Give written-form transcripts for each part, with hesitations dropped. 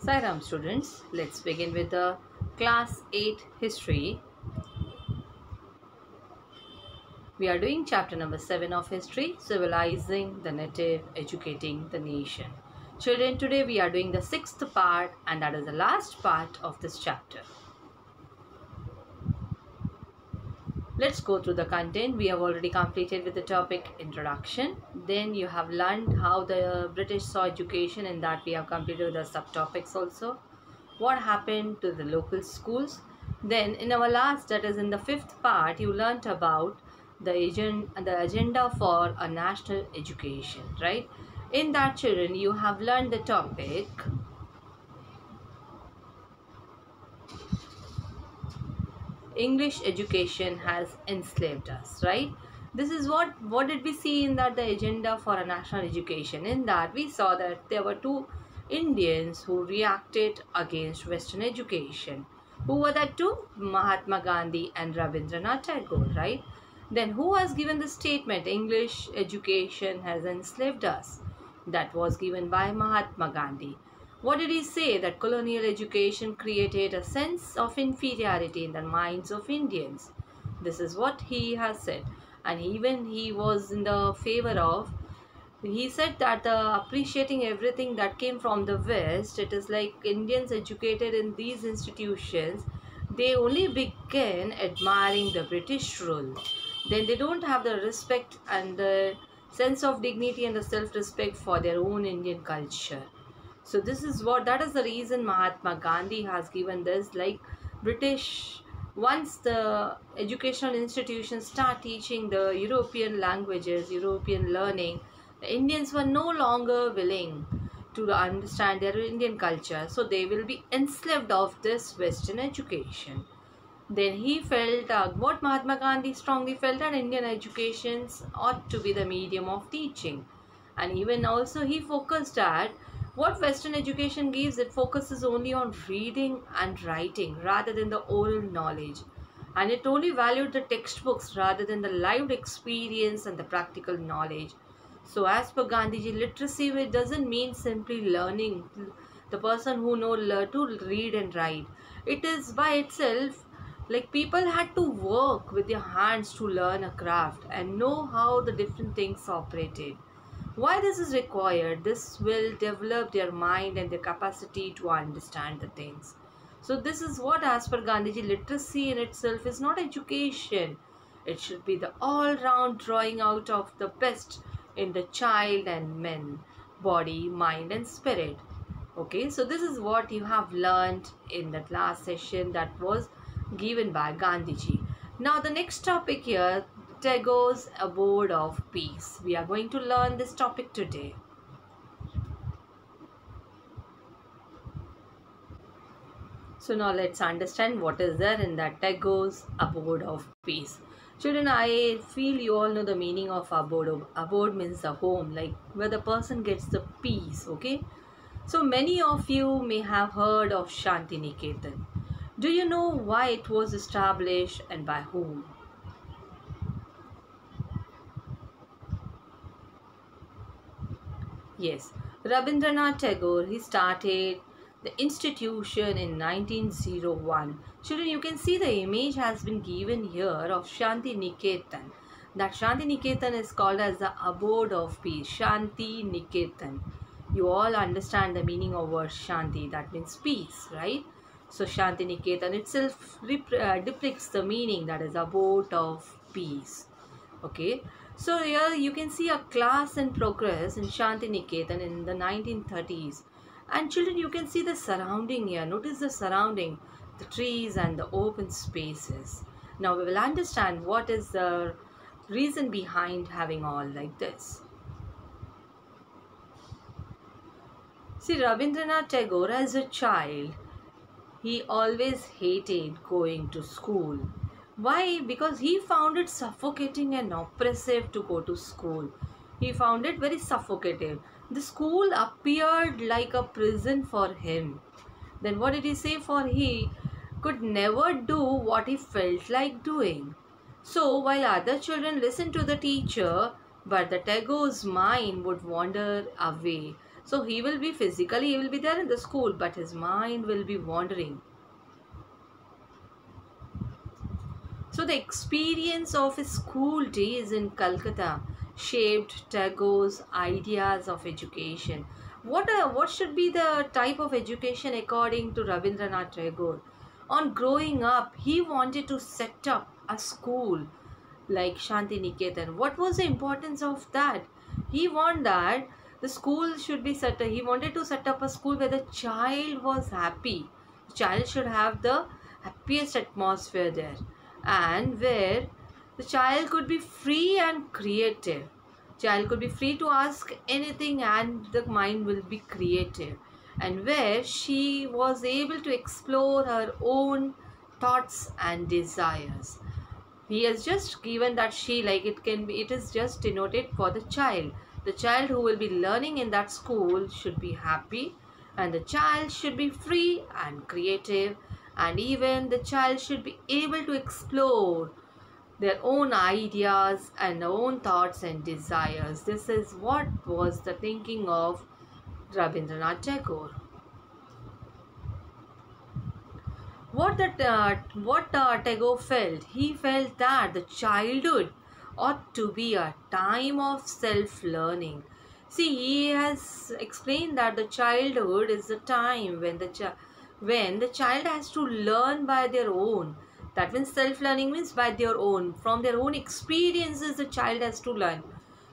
Sairam students, let's begin with the class 8 history. We are doing chapter number 7 of history, civilizing the native, educating the nation. Children, today we are doing the 6th part and that is the last part of this chapter. Let's go through the content. We have already completed with the topic introduction. Then you have learned how the British saw education, and that we have completed the subtopics also. What happened to the local schools. Then in our last, that is in the 5th part, you learnt about the agenda for a national education, right? In that, children, you have learned the topic English education has enslaved us, right? This is what did we see in that the agenda for a national education. In that we saw that there were two Indians who reacted against Western education. Who were that two? Mahatma Gandhi and Rabindranath Tagore, right? Then who has given the statement English education has enslaved us? That was given by Mahatma Gandhi. What did he say? That colonial education created a sense of inferiority in the minds of Indians. This is what he has said. And even he was in the favor of, he said that appreciating everything that came from the West, it is like Indians educated in these institutions, they only begin admiring the British rule. Then they don't have the respect and the sense of dignity and the self-respect for their own Indian culture. So this is that is the reason Mahatma Gandhi has given this, like British, once the educational institutions start teaching the European languages, European learning, the Indians were no longer willing to understand their Indian culture. So they will be enslaved of this Western education. Then he felt, what Mahatma Gandhi strongly felt, that Indian educations ought to be the medium of teaching. And even also he focused at what Western education gives, it focuses only on reading and writing rather than the oral knowledge. And it only valued the textbooks rather than the lived experience and the practical knowledge. So as per Gandhiji, literacy, it doesn't mean simply learning. The person who knows to read and write. It is by itself, like people had to work with their hands to learn a craft and know how the different things operated. Why this is required? This will develop their mind and their capacity to understand the things. So this is what, as per Gandhiji, literacy in itself is not education. It should be the all-round drawing out of the best in the child and men, body, mind and spirit. Okay, so this is what you have learned in that last session that was given by Gandhiji. Now the next topic here, Tagore's Abode of Peace. We are going to learn this topic today. So now let's understand what is there in that Tagore's Abode of Peace. Children, I feel you all know the meaning of abode. Abode means a home, like where the person gets the peace, okay? So many of you may have heard of Shanti Niketan. Do you know why it was established and by whom? Yes, Rabindranath Tagore, he started the institution in 1901. Children, you can see the image has been given here of Shanti Niketan. That Shanti Niketan is called as the Abode of Peace. Shanti Niketan. You all understand the meaning of word Shanti. That means peace, right? So Shanti Niketan itself depicts the meaning, that is abode of peace. Okay. So here you can see a class in progress in Shanti Niketan in the 1930s. And children, you can see the surrounding here. Notice the surrounding, the trees and the open spaces. Now we will understand what is the reason behind having all like this. See, Rabindranath Tagore as a child, he always hated going to school. Why? Because he found it suffocating and oppressive to go to school. He found it very suffocating. The school appeared like a prison for him. Then what did he say? For he could never do what he felt like doing. So while other children listened to the teacher, but the Tagore's mind would wander away. So he will be physically, he will be there in the school, but his mind will be wandering. So the experience of his school days in Calcutta shaped Tagore's ideas of education. What should be the type of education according to Rabindranath Tagore? On growing up, he wanted to set up a school like Shanti Niketan. What was the importance of that? He wanted that the school should be set up. He wanted to set up a school where the child was happy. The child should have the happiest atmosphere there, and where the child could be free and creative. Child could be free to ask anything and the mind will be creative, and where she was able to explore her own thoughts and desires. He has just given that she, like, it is just denoted for the child. The child who will be learning in that school should be happy, and the child should be free and creative, and even the child should be able to explore their own ideas and their own thoughts and desires. This is what was the thinking of Rabindranath Tagore. What Tagore felt? He felt that the childhood ought to be a time of self-learning. See, he has explained that the childhood is the time when the child has to learn by their own. That means self-learning means by their own. From their own experiences, the child has to learn.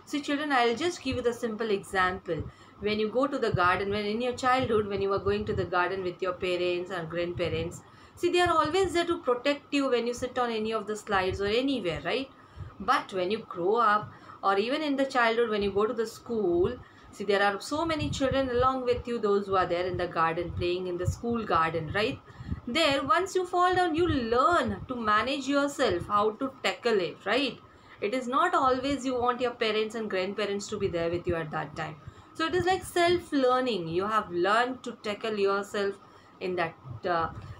See, children, I'll just give you the simple example. When you go to the garden, when in your childhood, when you were going to the garden with your parents and grandparents, see, they are always there to protect you when you sit on any of the slides or anywhere, right? But when you grow up, or even in the childhood, when you go to the school, see, there are so many children along with you, those who are there in the garden, playing in the school garden, right? There, once you fall down, you learn to manage yourself, how to tackle it, right? It is not always you want your parents and grandparents to be there with you at that time. So it is like self-learning. You have learned to tackle yourself in that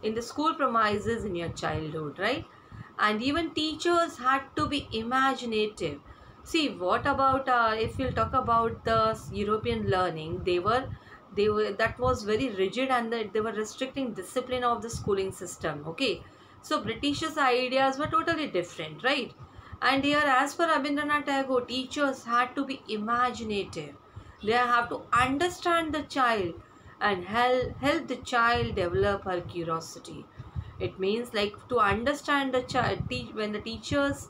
in the school premises in your childhood, right? And even teachers had to be imaginative. See, what about if we'll talk about the European learning, they were that was very rigid, and they were restricting discipline of the schooling system. Okay, so British's ideas were totally different, right? And here, as per Rabindranath Tagore, teachers had to be imaginative. They have to understand the child and help the child develop her curiosity. It means, like, to understand the child, when the teachers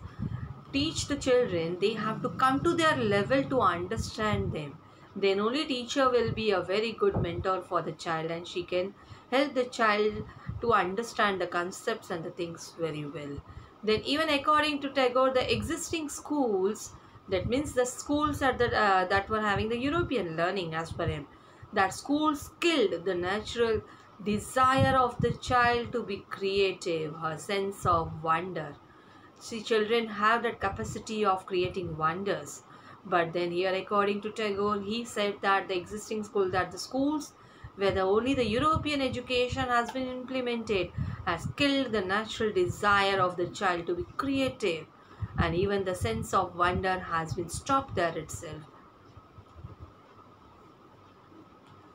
teach the children, they have to come to their level to understand them. Then only teacher will be a very good mentor for the child, and she can help the child to understand the concepts and the things very well. Then, even according to Tagore, the existing schools, that means the schools that were having the European learning, as per him, that schools killed the natural desire of the child to be creative, her sense of wonder. See, children have that capacity of creating wonders. But then here, according to Tagore, he said that the existing school, that the schools where only the European education has been implemented, has killed the natural desire of the child to be creative, and even the sense of wonder has been stopped there itself.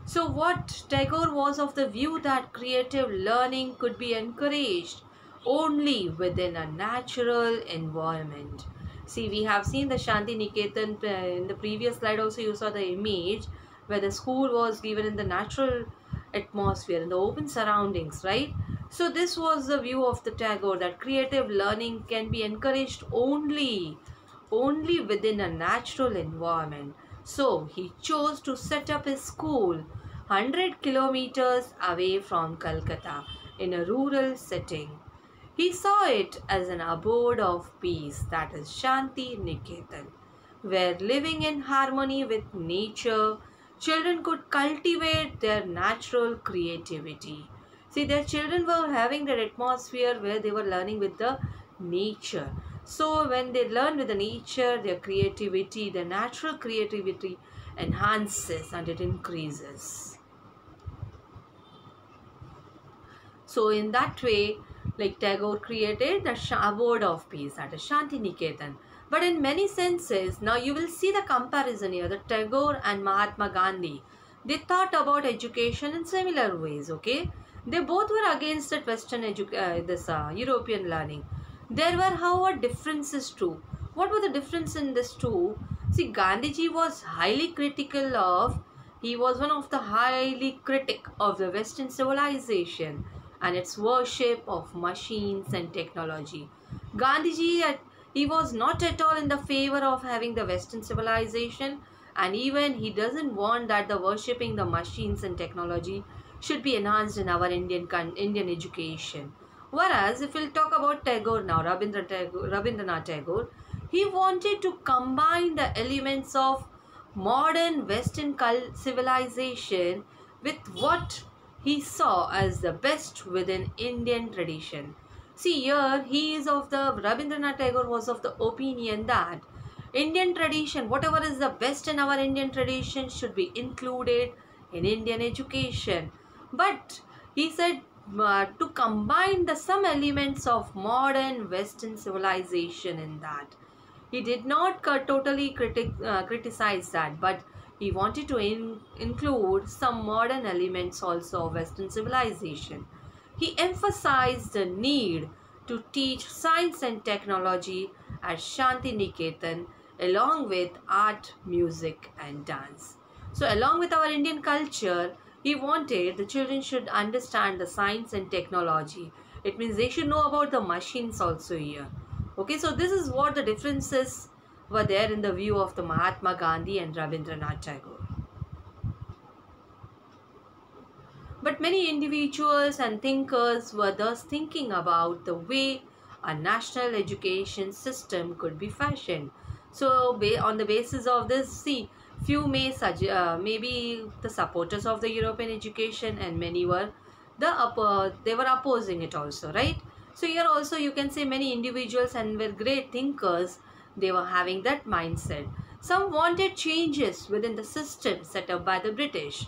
So what Tagore was of the view that creative learning could be encouraged only within a natural environment. See, we have seen the Shanti Niketan in the previous slide. Also, you saw the image where the school was given in the natural atmosphere, in the open surroundings, right? So this was the view of the Tagore, that creative learning can be encouraged only within a natural environment. So he chose to set up his school 100 kilometers away from Calcutta in a rural setting. He saw it as an abode of peace, that is Shanti Niketan, where living in harmony with nature, children could cultivate their natural creativity. See, their children were having that atmosphere where they were learning with the nature. So when they learn with the nature, their creativity, their natural creativity enhances and it increases. So in that way, like, Tagore created the abode of peace, that is Shanti Niketan. But in many senses, now you will see the comparison here, the Tagore and Mahatma Gandhi. They thought about education in similar ways. Okay, they both were against that Western European learning. There were, however, differences too. What were the difference in this too? See, Gandhiji was highly critical of. He was one of the highly critic of the Western civilization and its worship of machines and technology. Gandhiji, he was not at all in the favor of having the Western civilization, and even he doesn't want that the worshipping the machines and technology should be enhanced in our Indian education. Whereas if we'll talk about Tagore now, Rabindranath Tagore, he wanted to combine the elements of modern Western civilization with what he saw as the best within Indian tradition. See here, Rabindranath Tagore was of the opinion that Indian tradition, whatever is the best in our Indian tradition, should be included in Indian education. But he said to combine some elements of modern Western civilization in that. He did not totally criticize that, but he wanted to include some modern elements also of Western civilization. He emphasized the need to teach science and technology at Shanti Niketan along with art, music and dance. So along with our Indian culture, he wanted the children should understand the science and technology. It means they should know about the machines also here. Okay, so this is what the differences were there in the view of the Mahatma Gandhi and Rabindranath Tagore. But many individuals and thinkers were thus thinking about the way a national education system could be fashioned. So on the basis of this, see, few maybe the supporters of the European education, and many were they were opposing it also, right? So here also you can say many individuals and were great thinkers, they were having that mindset. Some wanted changes within the system set up by the British.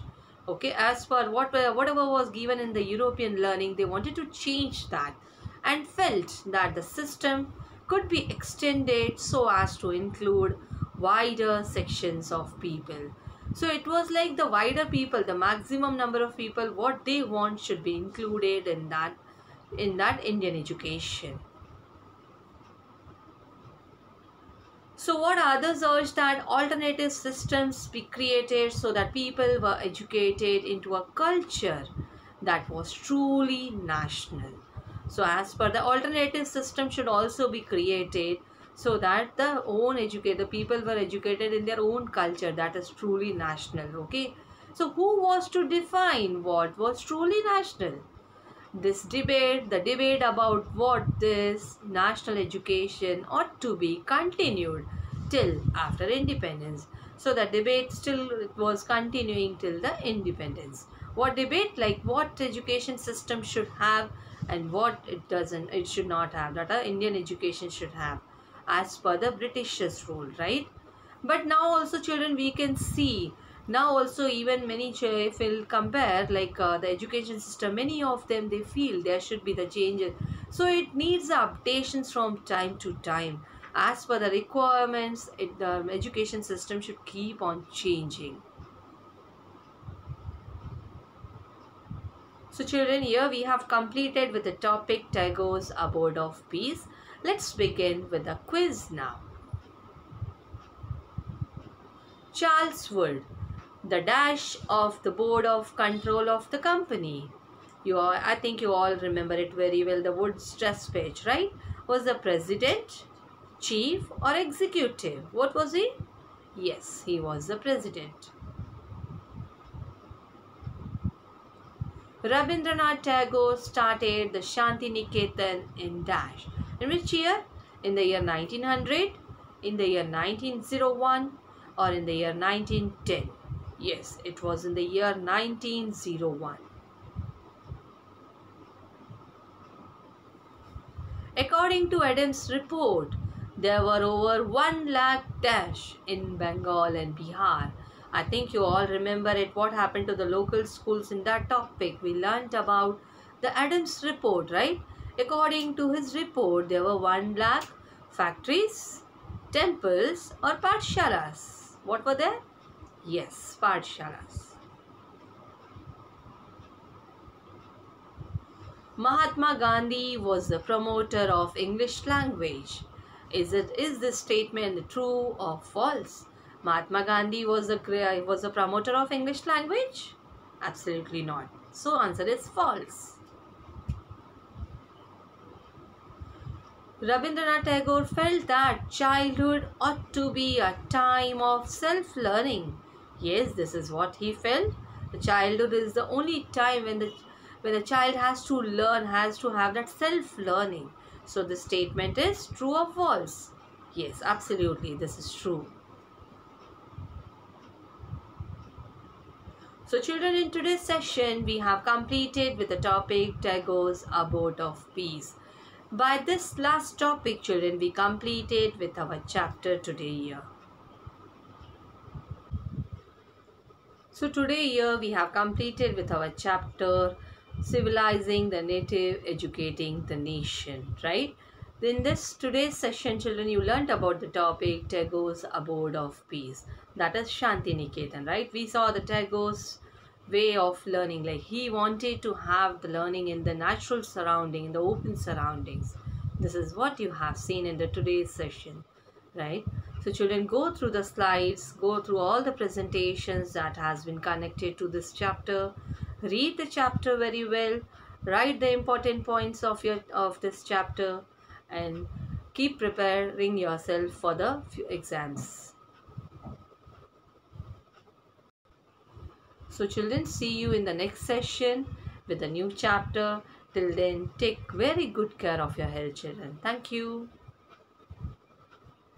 Okay, as per whatever was given in the European learning, they wanted to change that and felt that the system could be extended so as to include wider sections of people. So it was like the wider people, the maximum number of people, what they want should be included in that Indian education. So what others urged that alternative systems be created so that people were educated into a culture that was truly national. So as per the alternative system should also be created so that the people were educated in their own culture that is truly national. Okay. So who was to define what was truly national? The debate about what this national education ought to be continued till after independence. So the debate still was continuing till the independence. What debate? Like what education system should have and what it should not have, that our Indian education should have as per the British's rule, right? But now also children, we can see now also even many if we'll compare like the education system, many of them they feel there should be the changes. So it needs the updations from time to time as per the requirements. The education system should keep on changing. So children, here we have completed with the topic Tagore's Abode of Peace. Let's begin with the quiz now. Charles Wood, the dash of the board of control of the company. I think you all remember it very well. The Wood's trust page, right? Was the president, chief or executive? What was he? Yes, he was the president. Rabindranath Tagore started the Shanti Niketan in dash. In which year? In the year 1900, in the year 1901 or in the year 1910? Yes, it was in the year 1901. According to Adams' report, there were over 1 lakh dash in Bengal and Bihar. I think you all remember it. What happened to the local schools in that topic? We learnt about the Adams report, right? According to his report, there were 1 lakh factories, temples or pathshalas. What were there? Yes, pathshalas. Mahatma Gandhi was the promoter of English language. Is this statement true or false? Mahatma Gandhi was a promoter of English language? Absolutely not. So answer is false. Rabindranath Tagore felt that childhood ought to be a time of self-learning. Yes, this is what he felt. The childhood is the only time when the child has to learn, has to have that self-learning. So this statement is true or false? Yes, absolutely, this is true. So children, in today's session, we have completed with the topic Tagore's Abode of Peace. By this last topic, children, we completed with our chapter today here. So today here we have completed with our chapter Civilizing the Native, Educating the Nation, right? In this today's session, children, you learnt about the topic Tagore's Abode of Peace. That is Shanti Niketan, right? We saw the Tagore's way of learning, like he wanted to have the learning in the natural surrounding, in the open surroundings. This is what you have seen in the today's session, right? So children, go through the slides, go through all the presentations that has been connected to this chapter, read the chapter very well, write the important points of this chapter, and keep preparing yourself for the exams. So children, see you in the next session with a new chapter. Till then, take very good care of your health, children. Thank you.